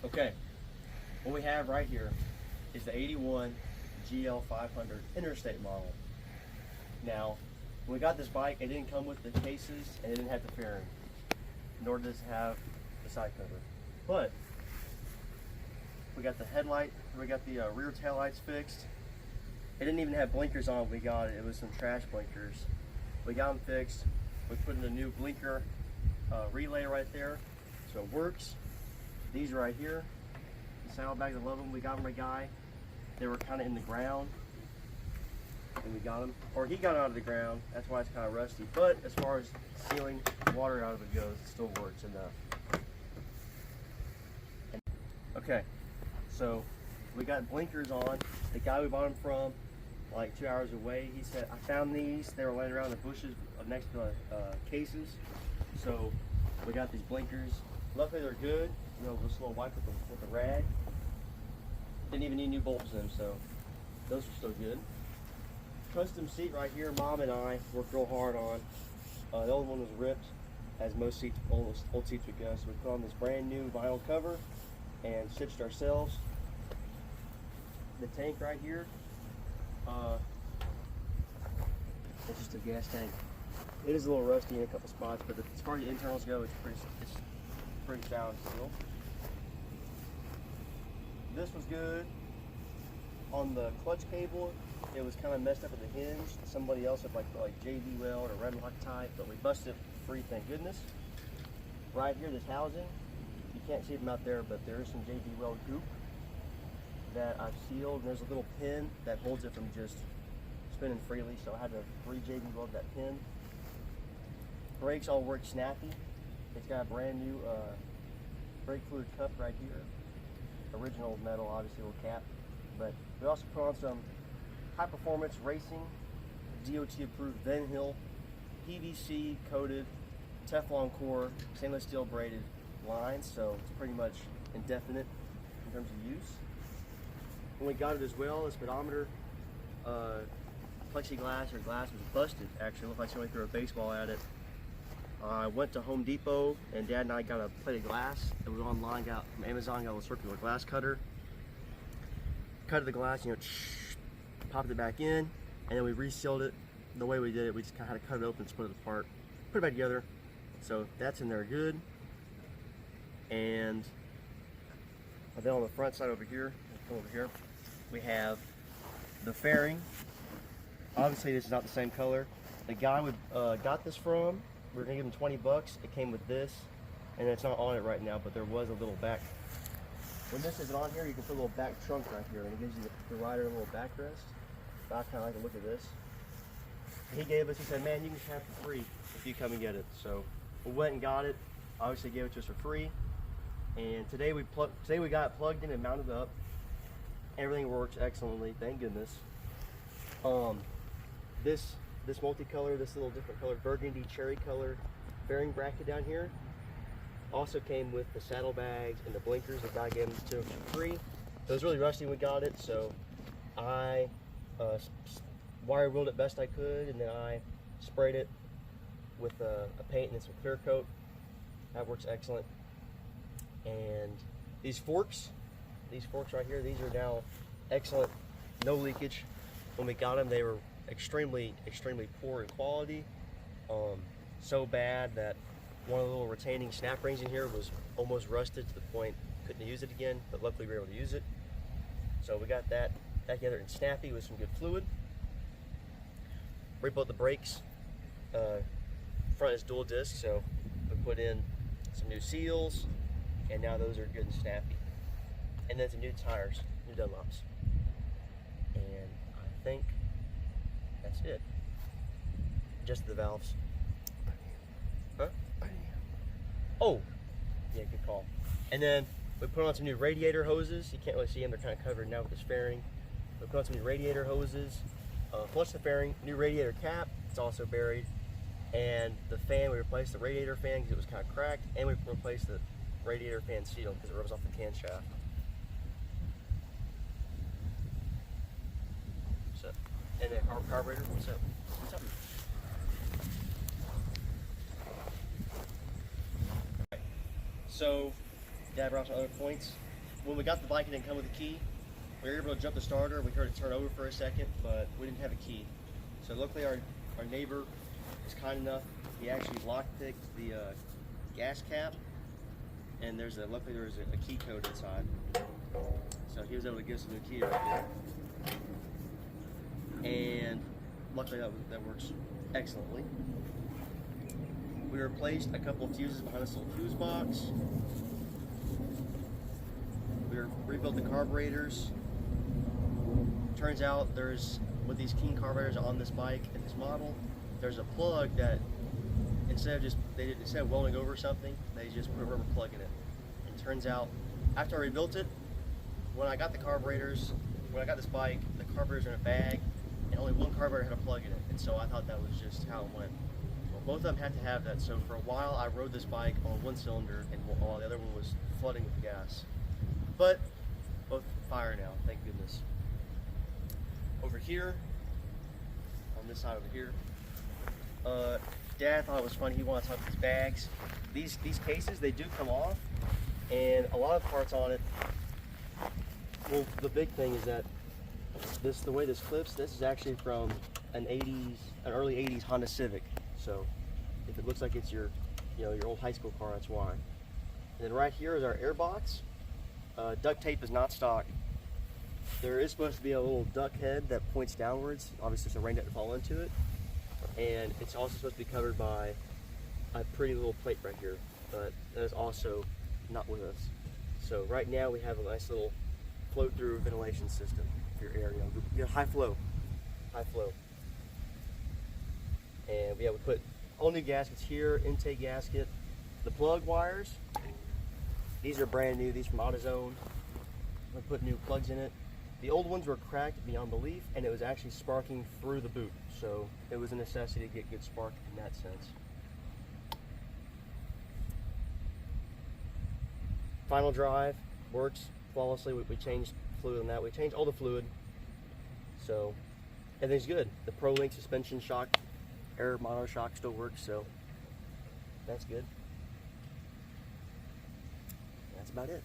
Okay, what we have right here is the 81 GL 500 Interstate model. Now, when we got this bike, it didn't come with the cases and it didn't have the fairing, nor does it have the side cover. But we got the headlight, we got the rear tail lights fixed. It didn't even have blinkers on when we got it. It was some trash blinkers. We got them fixed. We put in a new blinker relay right there, so it works. These right here, the saddlebags, I love them. We got them a guy. They were kind of in the ground, and we got them, or he got them out of the ground. That's why it's kind of rusty. But as far as sealing water out of it goes, it still works enough. Okay, so we got blinkers on. The guy we bought them from, like 2 hours away, he said, I found these. They were laying around in the bushes next to the cases. So we got these blinkers. Luckily they're good. You know, just a little wipe with the rag. Didn't even need new bolts in them, so those are still good. Custom seat right here, Mom and I worked real hard on. The old one was ripped, as most seats, old seats would go. So we put on this brand new vinyl cover and stitched ourselves. The tank right here, it's just a gas tank. It is a little rusty in a couple spots, but as far as the internals go, it's pretty sound still. This was good. On the clutch cable, it was kind of messed up at the hinge. Somebody else had like JB Weld or Red Loctite, but we busted it free, thank goodness. Right here, this housing, you can't see them out there, but there is some JB Weld goop that I've sealed, and there's a little pin that holds it from just spinning freely, so I had to re-JB Weld that pin. Brakes all work snappy. It's got a brand new brake fluid cup right here. Original metal, obviously, little cap. But we also put on some high performance racing, DOT approved Van Hill, PVC coated, Teflon core, stainless steel braided lines, so it's pretty much indefinite in terms of use. When we got it as well, the speedometer plexiglass or glass was busted. Actually, it looked like somebody threw a baseball at it. I went to Home Depot and Dad and I got a plate of glass that was online, got from Amazon, got a little circular glass cutter. Cut the glass, you know, popped it back in, and then we resealed it. The way we did it, we just kind of had to cut it open, split it apart, put it back together. So that's in there good. And then on the front side over here, we have the fairing. Obviously this is not the same color. The guy we got this from, we were gonna give him 20 bucks. It came with this, and it's not on it right now, but there was a little back. When this isn't on here, you can put a little back trunk right here, and it gives you the rider a little backrest. I kind of like to look at this. He gave us, he said, man, you can have it for free if you come and get it. So we went and got it. Obviously gave it to us for free. And today we got it plugged in and mounted up. Everything works excellently, thank goodness. This multicolor, this little different color, burgundy cherry color fairing bracket down here also came with the saddlebags and the blinkers. The guy gave them to us for free. It was really rusty when we got it, so I wire wheeled it best I could, and then I sprayed it with a paint and some clear coat. That works excellent. And these forks right here, these are now excellent, no leakage. When we got them, they were extremely poor in quality, so bad that one of the little retaining snap rings in here was almost rusted to the point couldn't use it again, but luckily we were able to use it. So we got that back together and snappy with some good fluid. Rebuilt the brakes. Front is dual disc, so we put in some new seals, and now those are good and snappy. And then some new tires, new Dunlops. And I think that's it. Just the valves. Huh? Oh, yeah, good call. And then we put on some new radiator hoses. You can't really see them, they're kind of covered now with this fairing. We put on some new radiator hoses, plus the fairing, new radiator cap, it's also buried. And the fan, we replaced the radiator fan because it was kind of cracked, and we replaced the radiator fan seal because it rubs off the camshaft. So, and then our carburetor, what's up? What's up? So, Dad brought some other points. when we got the bike, it didn't come with a key. We were able to jump the starter. We heard it turn over for a second, but we didn't have a key. So luckily our neighbor was kind enough. He actually lockpicked the gas cap, and luckily there was a key code inside. So he was able to give us a new key right there. And luckily that works excellently. We replaced a couple of fuses behind this little fuse box. We rebuilt the carburetors. Turns out with these King carburetors on this bike and this model, there's a plug that instead of welding over something, they just put a rubber plug in it. And turns out, after I rebuilt it, when I got this bike, the carburetors were in a bag, and only one carburetor had a plug in it. And so I thought that was just how it went. Well, both of them had to have that. So for a while, I rode this bike on one cylinder, and while the other one was flooding with gas. But both fire now, thank goodness. Over here, on this side over here, Dad thought it was fun. He wanted to talk about these bags. These cases, they do come off, and a lot of parts on it. Well, the big thing is that the way this clips, this is actually from an early '80s Honda Civic. So if it looks like it's your old high school car, that's why. And then right here is our air box. Duct tape is not stock. There is supposed to be a little duck head that points downwards, obviously so rain doesn't fall into it. And it's also supposed to be covered by a pretty little plate right here, but that is also not with us. So right now we have a nice little flow-through ventilation system for your area. High flow. And we put all new gaskets here, intake gasket. The plug wires, these are brand new, these from AutoZone. We put new plugs in it. The old ones were cracked beyond belief, and it was actually sparking through the boot. So it was a necessity to get good spark in that sense. Final drive works flawlessly. We changed fluid on that. We changed all the fluid. So everything's good. The ProLink suspension shock, air mono shock still works, so that's good. That's about it.